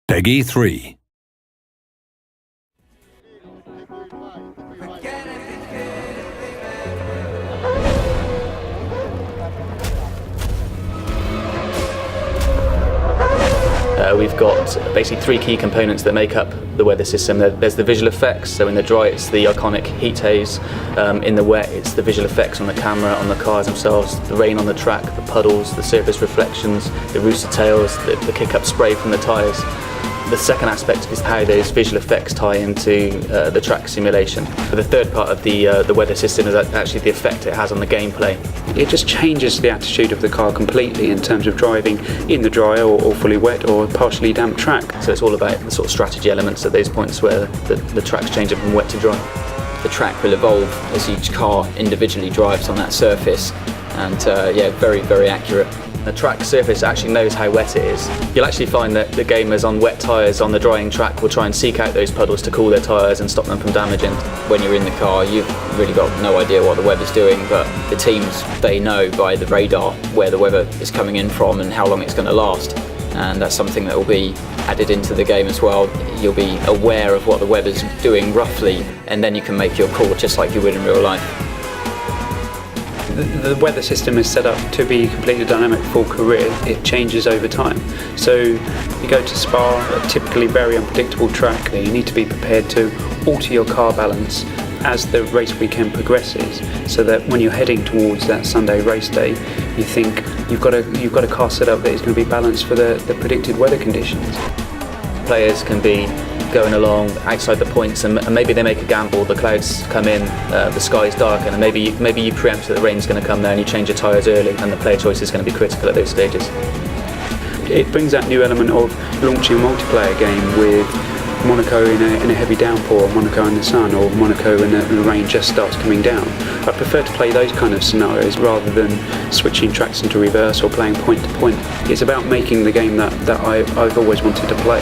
Peggy 3. We've got basically three key components that make up the weather system. There's the visual effects, so in the dry it's the iconic heat haze, in the wet it's the visual effects on the camera, on the cars themselves, the rain on the track, the puddles, the surface reflections, the rooster tails, the kick-up spray from the tyres. The second aspect is how those visual effects tie into the track simulation. The third part of the weather system is actually the effect it has on the gameplay. It just changes the attitude of the car completely in terms of driving in the dry or fully wet or partially damp track. So it's all about the sort of strategy elements at those points where the track's changing from wet to dry. The track will evolve as each car individually drives on that surface, and yeah, very, very accurate. The track surface actually knows how wet it is. You'll actually find that the gamers on wet tyres on the drying track will try and seek out those puddles to cool their tyres and stop them from damaging. When you're in the car, you've really got no idea what the weather's doing, but the teams, they know by the radar where the weather is coming in from and how long it's going to last. And that's something that will be added into the game as well. You'll be aware of what the weather's doing roughly, and then you can make your call just like you would in real life. The weather system is set up to be completely dynamic for career. It changes over time. So you go to Spa, a typically very unpredictable track. You need to be prepared to alter your car balance as the race weekend progresses, so that when you're heading towards that Sunday race day, you think you've got a car set up that is going to be balanced for the predicted weather conditions. Players can be going along outside the points and maybe they make a gamble, the clouds come in, the sky's dark, and maybe you preempt that the rain's going to come there and you change your tyres early, and the player choice is going to be critical at those stages. It brings that new element of launching a multiplayer game with Monaco in a heavy downpour, Monaco in the sun, or Monaco when the rain just starts coming down. I prefer to play those kind of scenarios rather than switching tracks into reverse or playing point to point. It's about making the game that I've always wanted to play.